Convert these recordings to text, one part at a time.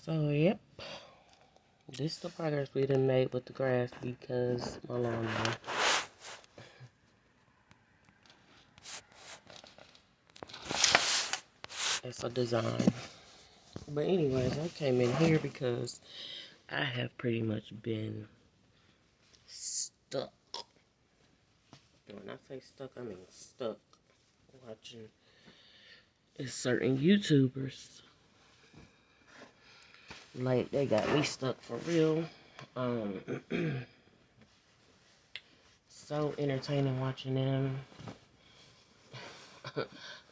So, yep, this is the progress we done made with the grass because my lawnmower. It's a design. But anyways, I came in here because I have pretty much been stuck. And when I say stuck, I mean stuck watching certain YouTubers. Like, they got me stuck for real. Um, so entertaining watching them.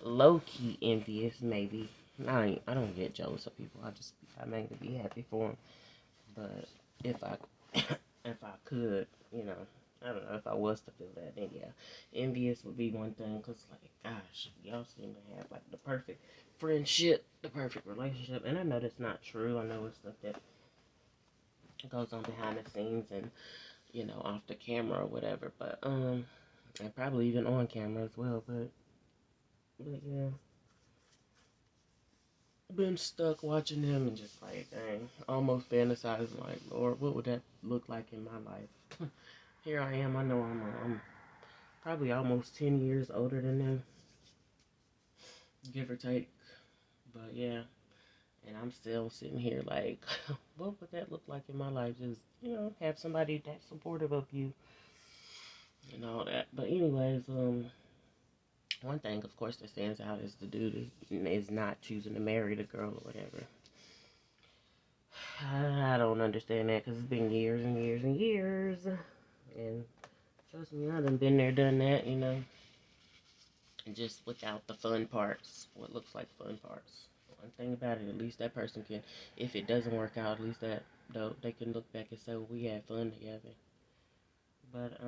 Low-key envious, maybe. I don't get jealous of people. I mainly be happy for them. But if I, if I could, I don't know, if I was to feel that, then yeah, envious would be one thing. Cause like, gosh, y'all seem to have like the perfect friendship, the perfect relationship, and I know that's not true. I know it's stuff that goes on behind the scenes and off the camera or whatever. But and probably even on camera as well. But yeah. Been stuck watching them and just like, dang, almost fantasizing like, Lord, what would that look like in my life? Here I am. I know I'm probably almost 10 years older than them, give or take. But yeah, and I'm still sitting here like, what would that look like in my life? Just, have somebody that's supportive of you and all that. But anyways, one thing, of course, that stands out is the dude is not choosing to marry the girl or whatever. I don't understand that because it's been years and years and years. And trust me, I done been there, done that, just without the fun parts, what looks like fun parts. One thing about it, at least that person can, if it doesn't work out, at least that, though, they can look back and say, well, we had fun together. But,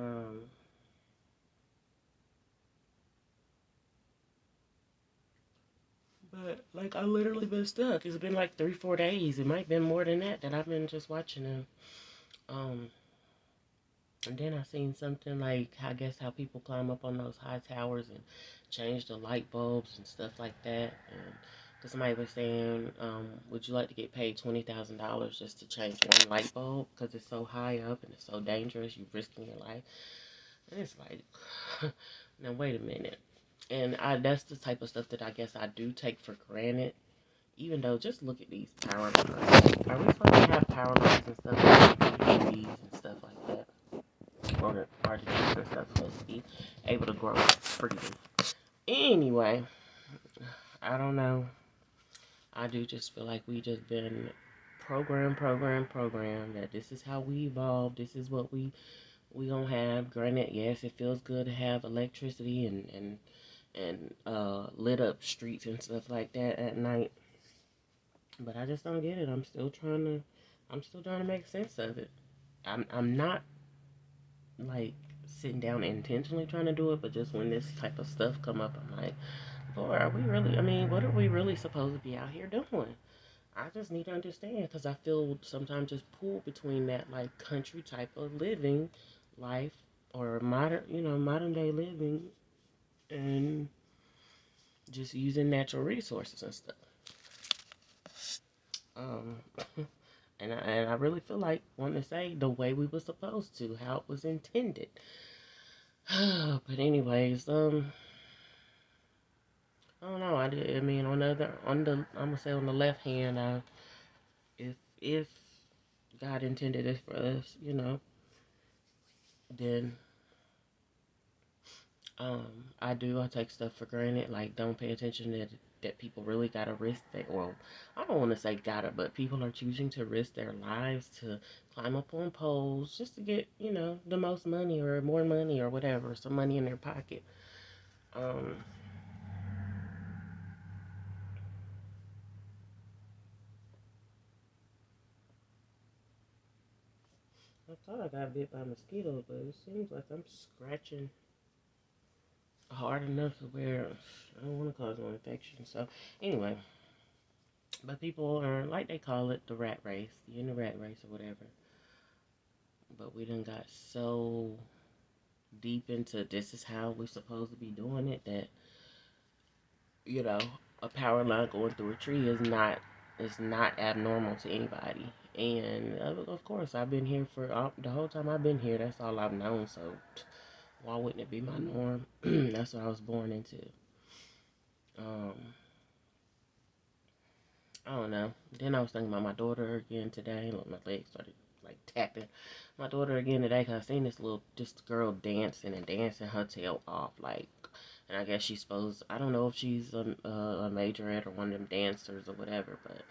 like, I literally been stuck. It's been like 3, 4 days. It might have been more than that I've been just watching them. Um, And then I seen something like, I guess, how people climb up on those high towers and change the light bulbs and stuff like that. And because somebody was saying, would you like to get paid $20,000 just to change one light bulb because it's so high up and it's so dangerous, you're risking your life. And it's like, now wait a minute. And that's the type of stuff that I guess I do take for granted. Even though, just look at these power lines. Are we supposed to have power lines and stuff like trees and stuff like that? Or the trees and stuff supposed to be able to grow freely. Anyway, I don't know. I do just feel like we just been programmed that this is how we evolve. This is what we gonna have. Granted, yes, it feels good to have electricity and lit up streets and stuff like that at night. But I just don't get it. I'm still trying to make sense of it. I'm not like sitting down intentionally trying to do it, but just when this type of stuff come up, I'm like, Lord, are we really? I mean, what are we really supposed to be out here doing? I just need to understand because I feel sometimes just pulled between that like country type of living life or modern day living and just using natural resources and stuff. Um, and I really feel like wanting to say the way we were supposed to, how it was intended. But anyways, I don't know. I mean, I'm gonna say on the left hand, if God intended it for us, then I take stuff for granted. Like, don't pay attention that people really gotta risk that. Well, I don't want to say gotta, but people are choosing to risk their lives to climb up on poles just to get, the most money or more money or whatever, some money in their pocket. Um, I thought I got bit by mosquitoes, but it seems like I'm scratching hard enough to where I don't want to cause no infection. So, anyway, but people are, like they call it, the rat race, the rat race or whatever. But we done got so deep into this is how we're supposed to be doing it that, you know, a power line going through a tree is not It's not abnormal to anybody. And of course, I've been here for the whole time I've been here. That's all I've known. So why wouldn't it be my norm? That's what I was born into. Um, I don't know. Then I was thinking about my daughter again today. Look, my legs started like tapping. My daughter again today because I seen this girl dancing and dancing her tail off. Like, and I guess she's supposed, I don't know if she's a majorette or one of them dancers or whatever, but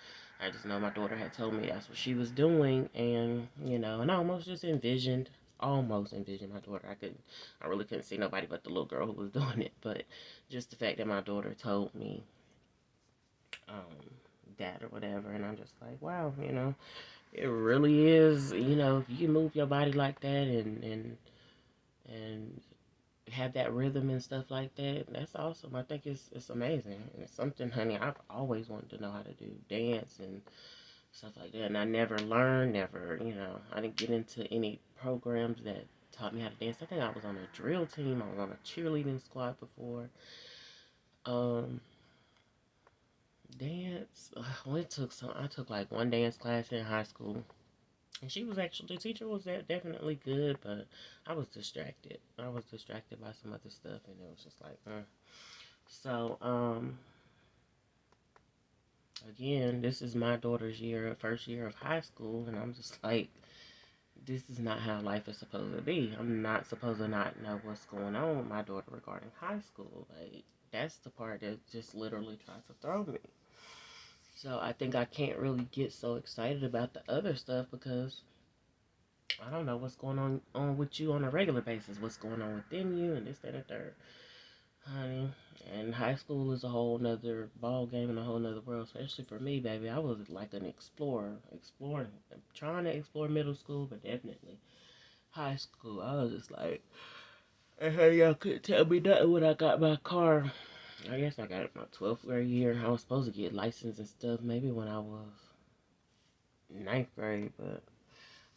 I just know my daughter had told me that's what she was doing. And, and I almost envisioned my daughter. I really couldn't see nobody but the little girl who was doing it. But just the fact that my daughter told me, um, that or whatever, and I'm just like, wow, it really is, if you can move your body like that and have that rhythm and stuff like that, that's awesome. I think it's amazing. And it's something, honey, I've always wanted to know how to do dance and stuff like that. And I never learned, I didn't get into any programs that taught me how to dance. I think I was on a drill team. I was on a cheerleading squad before. Um, Dance. I took like one dance class in high school. And she was actually, the teacher was definitely good, but I was distracted. I was distracted by some other stuff, and it was just like, So, again, this is my daughter's first year of high school, and I'm just like, this is not how life is supposed to be. I'm not supposed to not know what's going on with my daughter regarding high school. Like, that's the part that just literally tries to throw me. So I think I can't really get so excited about the other stuff because I don't know what's going on with you on a regular basis, what's going on within you, and this, that, and the third, honey. And high school is a whole nother ball game and a whole nother world, especially for me, baby. I was like an exploring, trying to explore middle school, but definitely high school. I was just like, hey, y'all couldn't tell me nothing when I got my car. I guess I got it my 12th grade year. I was supposed to get licensed and stuff maybe when I was ninth grade, but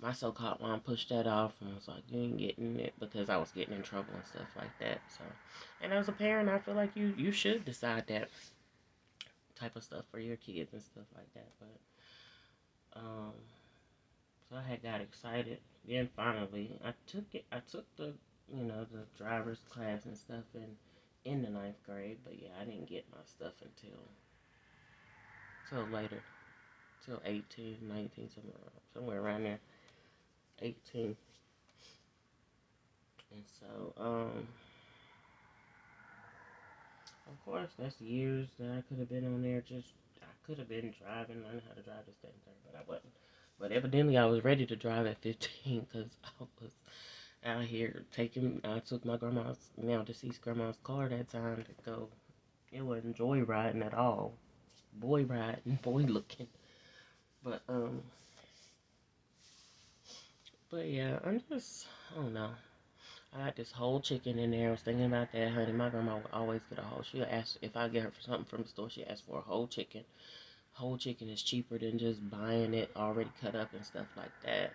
my so-called mom pushed that off and was like, you ain't getting it because I was getting in trouble and stuff like that. So, and as a parent, I feel like you should decide that type of stuff for your kids and stuff like that. But, so I had got excited. Then finally, I took the, the driver's class and stuff in the ninth grade. But yeah, I didn't get my stuff until later, till 18, 19, somewhere around there, 18. And so, of course, that's years that I could have been on there. I could have been driving, learning how to drive this thing, but I wasn't. But evidently, I was ready to drive at 15 because I was out here I took my now deceased grandma's car that time to go. It wasn't joyriding at all. Boy riding, boy looking. But, yeah, I don't know. I got this whole chicken in there. I was thinking about that, honey. My grandma would always get a whole. She'll ask if I get her for something from the store. She asks for a whole chicken. Whole chicken is cheaper than just buying it already cut up and stuff like that.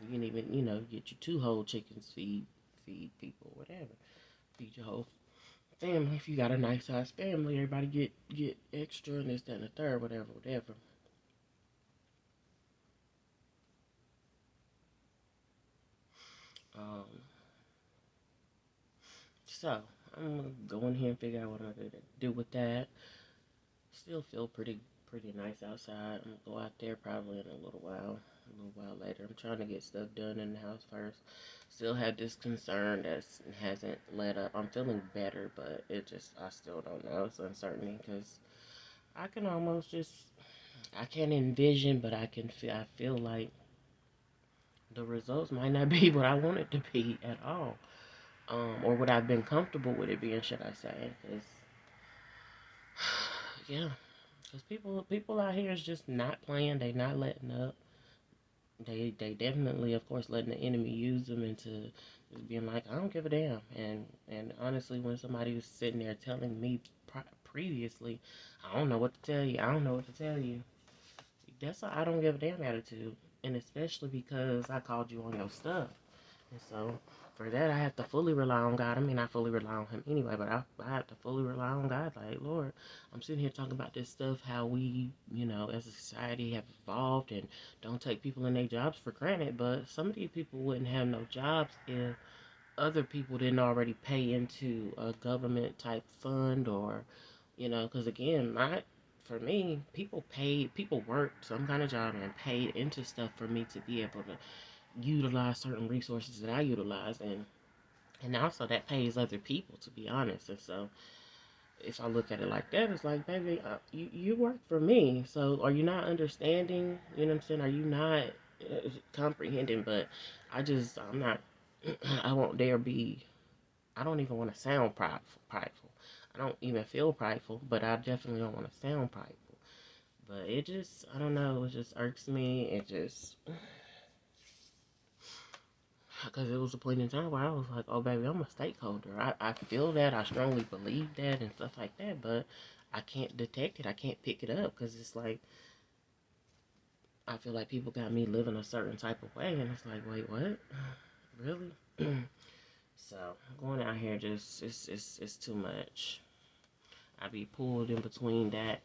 You can even, get you two whole chickens, feed people, whatever. Feed your whole family. If you got a nice size family, everybody get extra and this, that, and the third, whatever, whatever. Um, so I'm gonna go in here and figure out what I'm gonna do with that. Still feel pretty nice outside. I'm gonna go out there probably in a little while later. I'm trying to get stuff done in the house first. Still have this concern that hasn't let up. I'm feeling better, but I still don't know. It's uncertainty because I can almost I can't envision, but I feel like the results might not be what I want it to be at all. Or what I've been comfortable with it being, should I say. Because, yeah. Because people out here is just not playing. They not letting up. They definitely, of course, letting the enemy use them into just being like, I don't give a damn. And honestly, when somebody was sitting there telling me previously, I don't know what to tell you. I don't know what to tell you. That's a I don't give a damn attitude. And especially because I called you on your stuff. And so for that, I have to fully rely on God. I mean, I fully rely on Him anyway, but I have to fully rely on God. Like, Lord, I'm sitting here talking about this stuff, how we, as a society have evolved and don't take people in their jobs for granted. But some of these people wouldn't have no jobs if other people didn't already pay into a government type fund or, because again, for me, people worked some kind of job and paid into stuff for me to be able to utilize certain resources that I utilize, and also that pays other people, to be honest. And so if I look at it like that, it's like, baby, you work for me, so are you not understanding? You know what I'm saying? Are you not comprehending? But I'm not. I won't dare be. I don't even want to sound prideful. Prideful. I don't even feel prideful, but I definitely don't want to sound prideful. But it just, I don't know. It just irks me. It just, because it was a point in time where I was like, oh, baby, I'm a stakeholder. I feel that. I strongly believe that and stuff like that. But I can't detect it. I can't pick it up because it's like, I feel like people got me living a certain type of way. And it's like, wait, what? Really? So going out here just, it's too much. I be pulled in between that.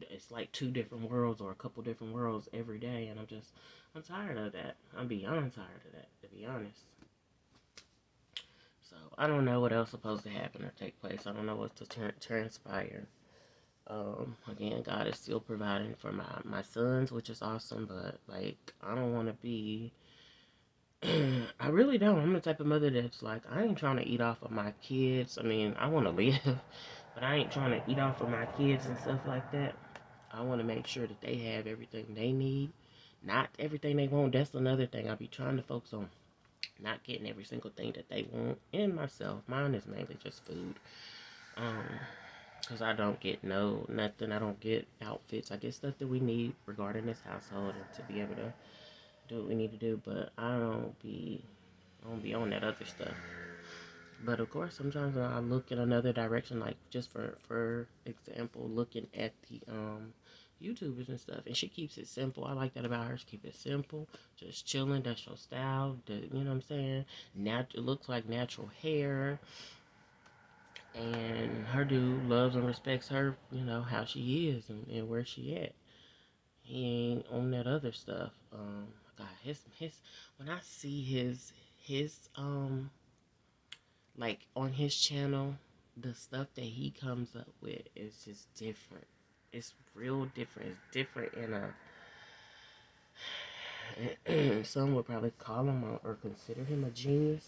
It's like two different worlds or a couple different worlds every day. And I'm tired of that. I'm beyond tired of that, to be honest. So I don't know what else is supposed to happen or take place. I don't know what's to transpire. Again, God is still providing for my sons, which is awesome. But like, I don't want to be. I really don't. I'm the type of mother that's like, I ain't trying to eat off of my kids. I mean, I want to live, but I ain't trying to eat off of my kids and stuff like that. I want to make sure that they have everything they need, not everything they want. That's another thing I be trying to focus on. Not getting every single thing that they want, and myself. Mine is mainly just food. Um, because I don't get nothing. I don't get outfits. I get stuff that we need regarding this household and to be able to do what we need to do. But I don't be on that other stuff. But of course, sometimes I look in another direction, like just for example, looking at the YouTubers and stuff, and she keeps it simple. I like that about her. She keep it simple, just chilling. That's your style. You know what I'm saying? It looks like natural hair, and her dude loves and respects her. How she is and where she at. He ain't on that other stuff. God, his when I see his like on his channel, the stuff that he comes up with is just different. It's real different. It's different in a some would probably call him or consider him a genius,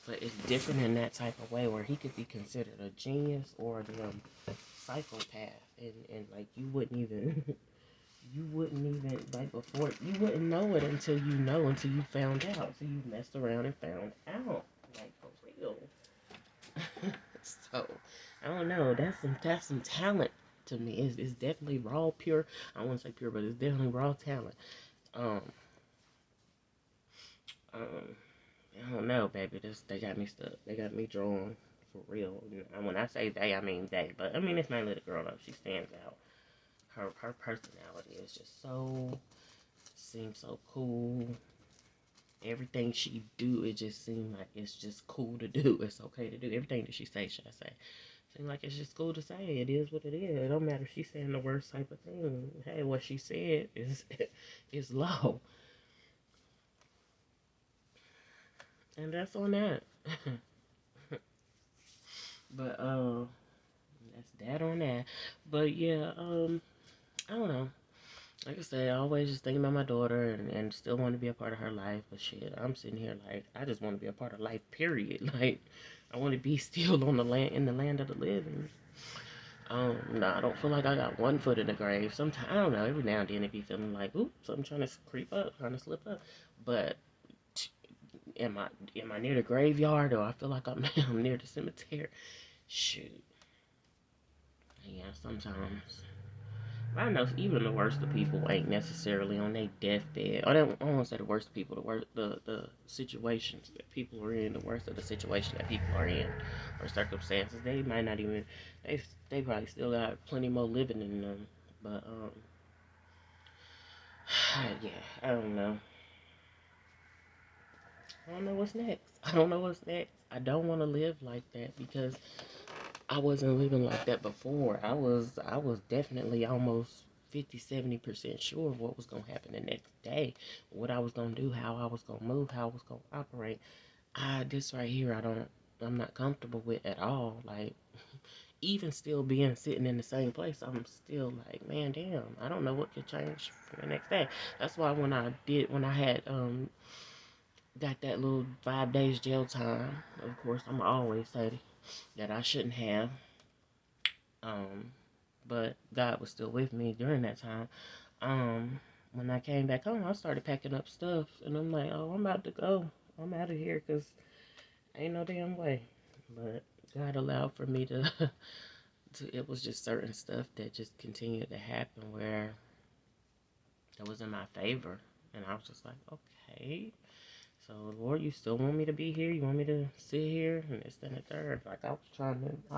but it's different in that type of way where he could be considered a genius or the psychopath, and like you wouldn't even like before you wouldn't know it until you found out. So you messed around and found out, like for real. So I don't know. That's some talent to me. It's definitely raw, pure. I won't say pure, but it's definitely raw talent. Um, um, I don't know, baby. They got me stuck. They got me drawn for real. And when I say they, I mean they. But I mean it's mainly the girl though. She stands out. Her personality is just seems so cool. Everything she do, it just seems like it's just cool to do. It's okay to do everything that she say. Should I say? Seem like it's just cool to say. It is what it is. It don't matter if she's saying the worst type of thing. Hey, what she said is is low, and that's on that. But that's that on that. But yeah, I don't know. Like I said, I always just thinking about my daughter and still want to be a part of her life. But shit, I'm sitting here like I just want to be a part of life. Period. Like I want to be still on the land in the land of the living. No, I don't feel like I got one foot in the grave. Sometimes I don't know. Every now and then it be feeling like, ooh, something trying to creep up, trying to slip up. But am I near the graveyard or I feel like I'm I'm near the cemetery? Shoot, yeah, sometimes. I know even the worst of people ain't necessarily on their deathbed. I don't want to say the worst of people, the situations that people are in, the worst of the situation that people are in, or circumstances. They might not even. They probably still got plenty more living in them. But yeah, I don't know. I don't know what's next. I don't know what's next. I don't want to live like that because I wasn't living like that before. I was definitely almost 50, 70% sure of what was going to happen the next day, what I was going to do, how I was going to move, how I was going to operate. This right here, I'm not comfortable with at all. Like, even still being sitting in the same place, I'm still like, man, damn, I don't know what could change for the next day. That's why when I had, got that little 5 days jail time, of course, I'm always say that I shouldn't have. Um, but God was still with me during that time. Um, when I came back home, I started packing up stuff, and I'm like, oh, I'm about to go. I'm out of here because ain't no damn way. But God allowed for me to, it was just certain stuff that just continued to happen where it was in my favor. And I was just like, okay. So, Lord, you still want me to be here? You want me to sit here? And this, and the third. Like, I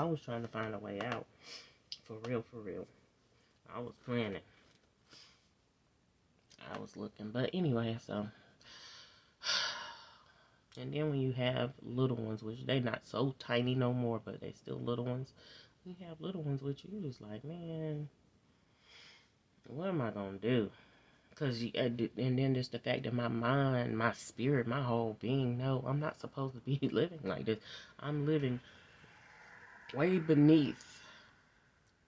was trying to find a way out. For real, for real. I was planning. I was looking. But anyway, so. And then when you have little ones, which they not so tiny no more, but they still little ones. You have little ones, which you just like, man, what am I gonna do? And then just the fact that my mind, my spirit, my whole being, no, I'm not supposed to be living like this. I'm living way beneath.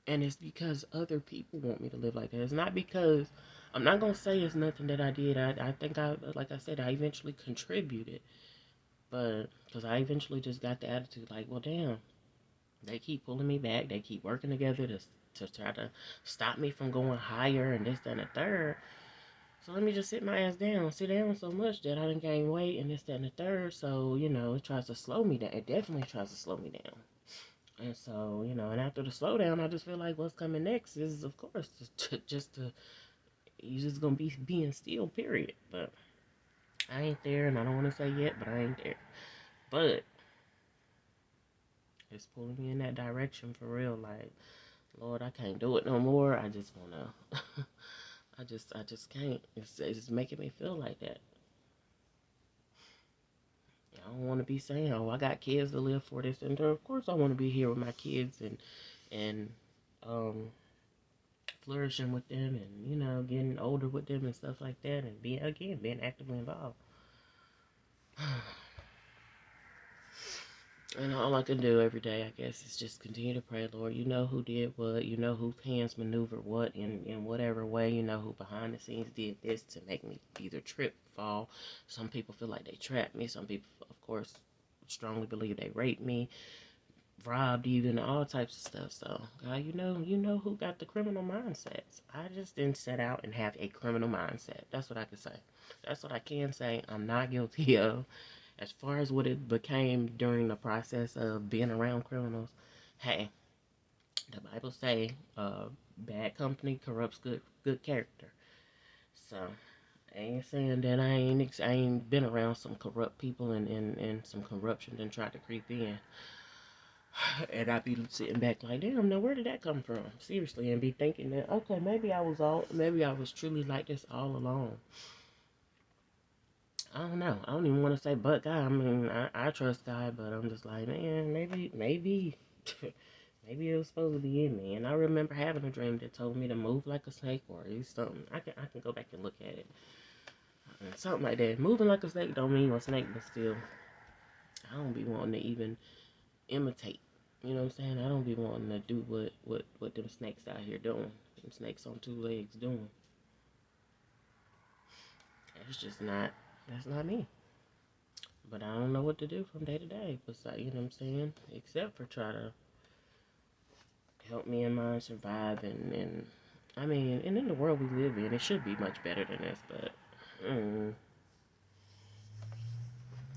And it's because other people want me to live like that. It's not because, I'm not going to say it's nothing that I did. I think like I said, I eventually contributed. But, because I eventually just got the attitude like, well, damn, they keep pulling me back. They keep working together to try to stop me from going higher and this, that, and the third. So let me just sit down so much that I didn't gain weight and this, that, and the third. So, it tries to slow me down. It definitely tries to slow me down. And so, and after the slowdown, I just feel like what's coming next is, of course, you're just going to be being still, period. But I ain't there, and I don't want to say yet, but I ain't there. But it's pulling me in that direction for real. Like, Lord, I can't do it no more. I just want to, I just can't. It's making me feel like that. I don't want to be saying, "Oh, I got kids to live for this," and of course, I want to be here with my kids and um, flourishing with them, and getting older with them and stuff like that, and being actively involved. And all I can do every day, I guess, is just continue to pray, Lord. You know who did what. You know whose hands maneuvered what in whatever way. You know who behind the scenes did this to make me either trip, fall. Some people feel like they trapped me. Some people, of course, strongly believe they raped me, robbed even, all types of stuff. So, God, you know who got the criminal mindsets. I just didn't set out and have a criminal mindset. That's what I can say. That's what I can say. I'm not guilty of. As far as what it became during the process of being around criminals, hey, the Bible say, bad company corrupts good character. So I ain't saying that I ain't been around some corrupt people and some corruption and tried to creep in. And I be sitting back like, damn, now where did that come from? Seriously, and be thinking that, okay, maybe I was truly like this all along. I don't know. I don't even want to say but God. I mean, I trust God, but I'm just like, man, maybe, maybe it was supposed to be in me. And I remember having a dream that told me to move like a snake or something. I can go back and look at it. Something like that. Moving like a snake don't mean a snake, but still, I don't be wanting to even imitate. You know what I'm saying? I don't be wanting to do what them snakes out here doing. Them snakes on two legs doing. That's just not. That's not me. But I don't know what to do from day to day. Besides, you know what I'm saying? Except for try to help me and mine survive and I mean, and in the world we live in, it should be much better than this. But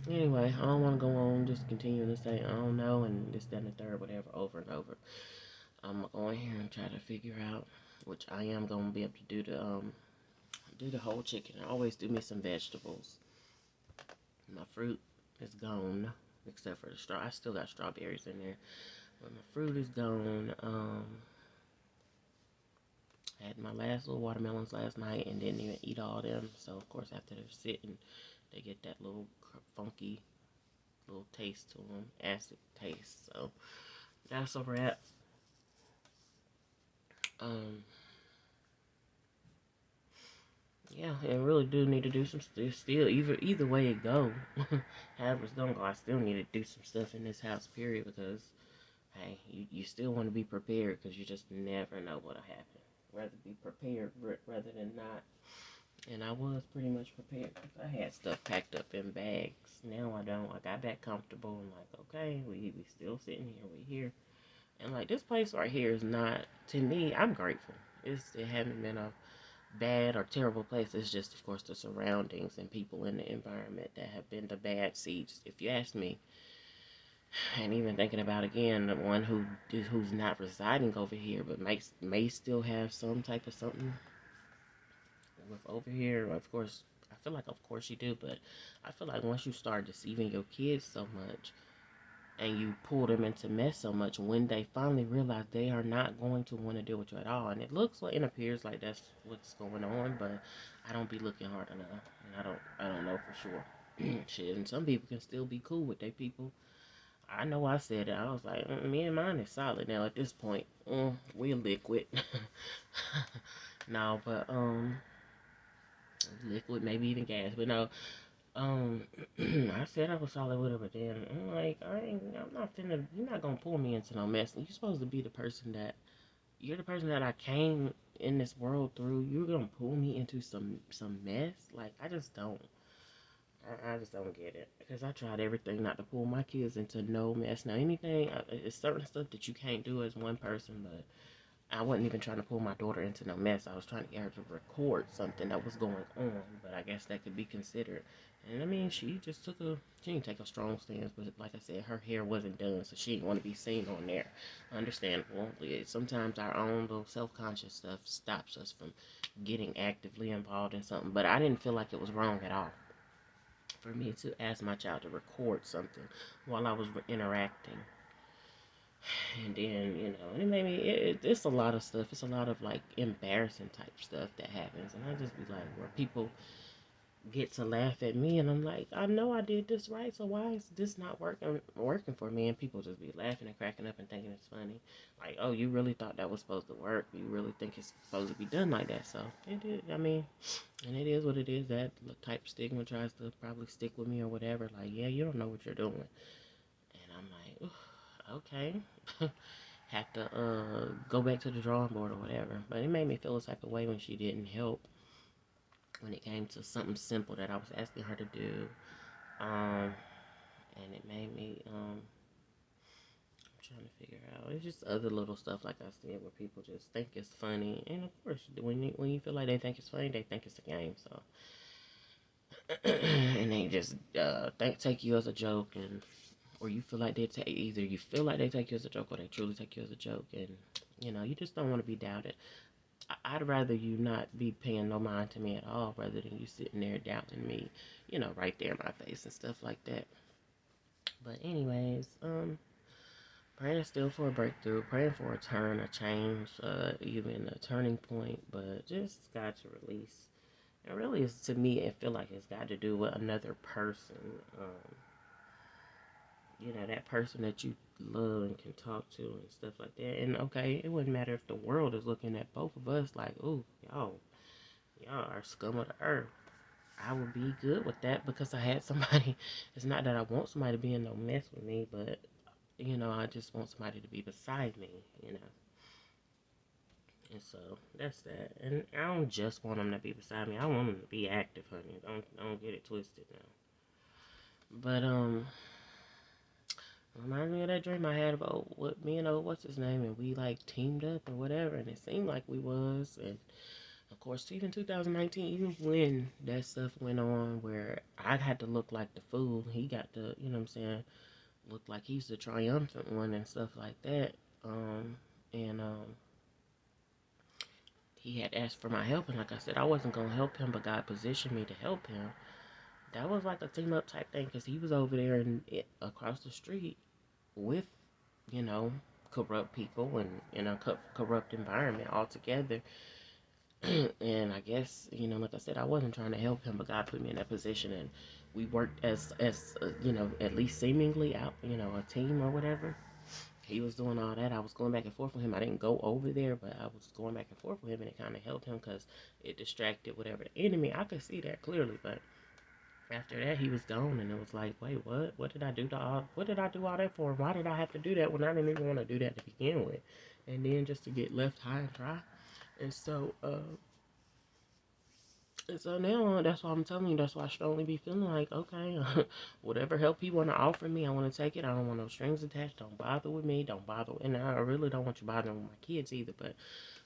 anyway, I don't want to go on just continuing to say I don't know and this, that, and the third, whatever, over and over. I'm gonna go in here and try to figure out, which I am gonna be able to do the whole chicken. I always do me some vegetables. My fruit is gone, except for the straw. I still got strawberries in there, but my fruit is gone. I had my last little watermelons last night and didn't even eat all of them. So of course after they're sitting They get that little funky little taste to them, acid taste. So that's a wrap. Um, yeah, and really do need to do some still. Either way it go, however it's gonna go, I still need to do some stuff in this house. Period. Because hey, you still want to be prepared because you just never know what'll happen. Rather be prepared rather than not. And I was pretty much prepared because I had stuff packed up in bags. Now I don't. I got back comfortable and like, okay, we still sitting here. We here. And like this place right here is not, to me, I'm grateful. It haven't been a bad or terrible place. It's just, of course, the surroundings and people in the environment that have been the bad seeds. If you ask me, and even thinking about again, the one who's not residing over here, but may still have some type of something with over here. Of course, I feel like, of course, you do, but I feel like once you start deceiving your kids so much, and you pull them into mess so much, when they finally realize they are not going to want to deal with you at all, and it looks like, it appears like that's what's going on, but I don't be looking hard enough, and I don't know for sure. Shit, and some people can still be cool with their people. I know I said it. I was like, me and mine is solid now at this point. We're liquid. No, but liquid, maybe even gas, but no. Um, I said I was solid with her, but then I'm like, I'm not finna. You're not gonna pull me into no mess. You're supposed to be the person that you're the person that I came in this world through. You're gonna pull me into some mess. Like I just don't. I just don't get it because I tried everything not to pull my kids into no mess. Now anything, it's certain stuff that you can't do as one person, but I wasn't even trying to pull my daughter into no mess. I was trying to get her to record something that was going on, but I guess that could be considered. And I mean, she didn't take a strong stance, but like I said, her hair wasn't done, so she didn't want to be seen on there. Understandable. Sometimes our own little self-conscious stuff stops us from getting actively involved in something, but I didn't feel like it was wrong at all for me to ask my child to record something while I was interacting. And then, and it made me, it's a lot of stuff. It's a lot of like embarrassing type stuff that happens. And I just be like, where people get to laugh at me, and I'm like, I know I did this right, so why is this not working for me? And people just be laughing and cracking up and thinking it's funny. Like, oh, you really thought that was supposed to work? You really think it's supposed to be done like that? So it is. I mean, and it is what it is. That type of stigma tries to probably stick with me or whatever. Like, yeah, you don't know what you're doing. And I'm like, okay. Have to go back to the drawing board or whatever. But it made me feel a type of way when she didn't help when it came to something simple that I was asking her to do. And it made me I'm trying to figure out. It's just other little stuff, like I said, where people just think it's funny. And of course, when you feel like they think it's funny, they think it's a game. So and they just take you as a joke, and or you feel like either you feel like they take you as a joke or they truly take you as a joke, and you just don't want to be doubted. I'd rather you not be paying no mind to me at all, rather than you sitting there doubting me, right there in my face and stuff like that. But anyways, praying still for a breakthrough, praying for a turn, a change, even a turning point, but just got to release. And really, it's, to me, it feel like it's got to do with another person. That person that you love and can talk to and stuff like that. And okay, it wouldn't matter if the world is looking at both of us like, oh, y'all are scum of the earth. I would be good with that because I had somebody. It's not that I want somebody to be in no mess with me, but I just want somebody to be beside me. And so that's that. And I don't just want them to be beside me. I want them to be active, honey. Don't get it twisted now. But reminds me of that dream I had about what me and what's his name, and we like teamed up or whatever, and it seemed like we was. And of course, even 2019, even when that stuff went on, where I had to look like the fool, he got to, what I'm saying, look like he's the triumphant one and stuff like that. And he had asked for my help, and like I said, I wasn't gonna help him, but God positioned me to help him. That was like a team up type thing, because he was over there and across the street with, you know, corrupt people and in a corrupt environment altogether. And I guess, like I said, I wasn't trying to help him, but God put me in that position. And we worked as you know, at least seemingly out, you know, a team or whatever. He was doing all that. I was going back and forth with him. I didn't go over there, but I was going back and forth with him, and it kind of helped him because it distracted whatever the enemy. I could see that clearly, but after that, he was gone, and it was like, wait, what? What did I do to all? What did I do all that for? Why did I have to do that when I didn't even want to do that to begin with? And then just to get left high and dry. And so, now that's why I'm telling you. That's why I should only be feeling like, okay, whatever help he want to offer me, I want to take it. I don't want no strings attached. Don't bother with me. Don't bother. And I really don't want you bothering with my kids either. But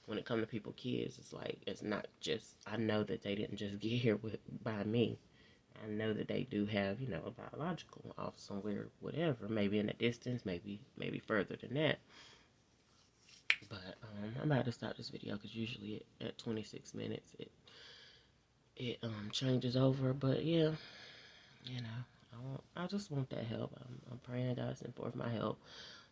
when it comes to people, kids, it's like it's not just. I know that they didn't just get here by me. I know that they do have, you know, a biological off somewhere, whatever, maybe in a distance, maybe further than that. But I'm about to stop this video because usually at 26 minutes it changes over. But yeah, you know, I just want that help. I'm praying God send forth my help.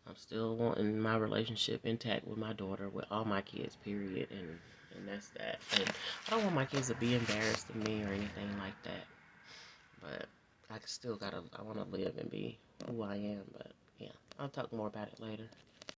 I'm still wanting my relationship intact with my daughter, with all my kids, period, and that's that. And I don't want my kids to be embarrassed of me or anything like that. But I want to live and be who I am. But yeah, I'll talk more about it later.